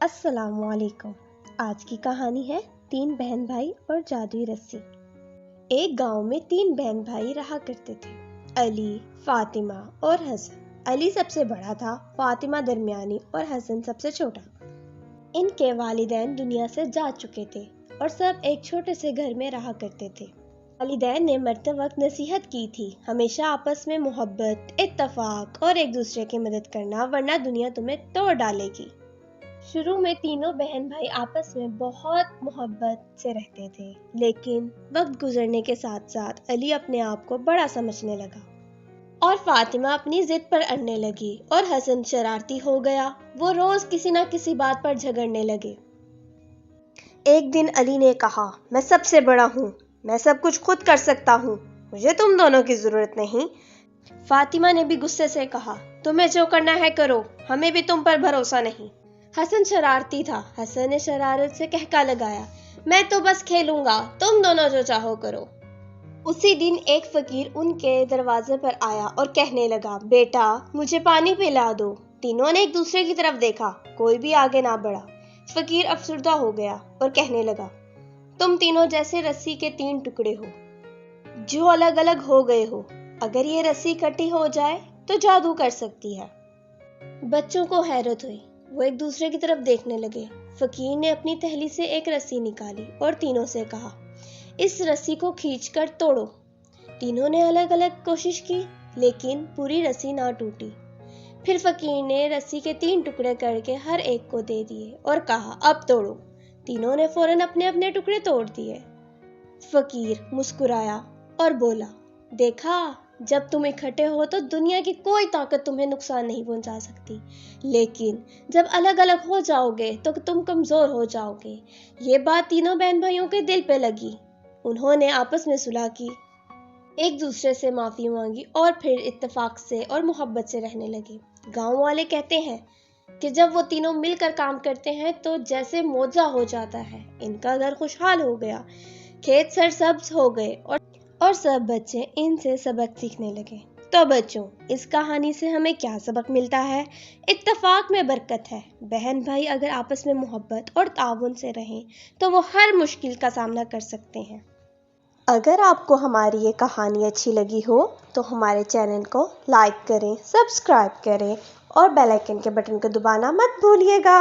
السلام علیکم۔ آج کی کہانی ہے 3 بہن بھائی اور جادوئی رسی۔ ایک گاؤں میں 3 بہن بھائی رہا کرتے تھے، علی، فاطمہ اور حسن۔ علی سب سے بڑا تھا، فاطمہ درمیانی اور حسن سب سے چھوٹا۔ ان کے والدین دنیا سے جا چکے تھے اور سب ایک چھوٹے سے گھر میں رہا کرتے تھے۔ والدین نے مرتے وقت نصیحت کی تھی، ہمیشہ آپس میں محبت، اتفاق اور ایک دوسرے کی مدد کرنا، ورنہ دنیا تمہیں توڑ ڈالے گی۔ شروع میں تینوں بہن بھائی آپس میں بہت محبت سے رہتے تھے، لیکن وقت گزرنے کے ساتھ ساتھ علی اپنے آپ کو بڑا سمجھنے لگا اور فاطمہ اپنی ضد پر اڑنے لگی اور حسن شرارتی ہو گیا۔ وہ روز کسی نہ کسی بات پر جھگڑنے لگے۔ ایک دن علی نے کہا، میں سب سے بڑا ہوں، میں سب کچھ خود کر سکتا ہوں، مجھے تم دونوں کی ضرورت نہیں۔ فاطمہ نے بھی غصے سے کہا، تمہیں جو کرنا ہے کرو، ہمیں بھی تم پر بھروسہ نہیں۔ حسن شرارتی تھا۔ حسن نے شرارت سے کہکا لگایا، میں تو بس کھیلوں گا، تم دونوں جو چاہو کرو۔ اسی دن ایک فقیر ان کے دروازے پر آیا اور کہنے لگا، بیٹا مجھے پانی پلا دو۔ تینوں نے ایک دوسرے کی طرف دیکھا، کوئی بھی آگے نہ بڑھا۔ فقیر افسردہ ہو گیا اور کہنے لگا، تم تینوں جیسے رسی کے 3 ٹکڑے ہو جو الگ الگ ہو گئے ہو۔ اگر یہ رسی اکٹھی ہو جائے تو جادو کر سکتی ہے۔ بچوں کو حیرت ہوئی، وہ ایک دوسرے کی طرف دیکھنے لگے۔ فقیر نے اپنی تھیلی سے ایک رسی نکالی اور تینوں سے کہا، اس رسی کو کھینچ کر توڑو۔ تینوں نے الگ الگ کوشش کی، لیکن پوری رسی نہ ٹوٹی۔ پھر فقیر نے رسی کے 3 ٹکڑے کر کے ہر ایک کو دے دیے اور کہا، اب توڑو۔ تینوں نے فوراً اپنے اپنے ٹکڑے توڑ دیے۔ فقیر مسکرایا اور بولا، دیکھا، جب تم اکٹھے ہو تو دنیا کی کوئی طاقت تمہیں نقصان نہیں پہنچا سکتی، لیکن جب الگ الگ ہو جاؤ گے تو تم کمزور ہو جاؤ گے۔ یہ بات تینوں بہن بھائیوں کے دل پہ لگی۔ انہوں نے آپس میں صلح کی، ایک دوسرے سے معافی مانگی اور پھر اتفاق سے اور محبت سے رہنے لگے۔ گاؤں والے کہتے ہیں کہ جب وہ تینوں مل کر کام کرتے ہیں تو جیسے معجزہ ہو جاتا ہے۔ ان کا گھر خوشحال ہو گیا، کھیت سرسبز ہو گئے اور سب بچے ان سے سبق سیکھنے لگے۔ تو بچوں، اس کہانی سے ہمیں کیا سبق ملتا ہے؟ اتفاق میں برکت ہے۔ بہن بھائی اگر آپس میں محبت اور تعاون سے رہیں تو وہ ہر مشکل کا سامنا کر سکتے ہیں۔ اگر آپ کو ہماری یہ کہانی اچھی لگی ہو تو ہمارے چینل کو لائک کریں، سبسکرائب کریں اور بیل آئیکن کے بٹن کو دبانا مت بھولیے گا۔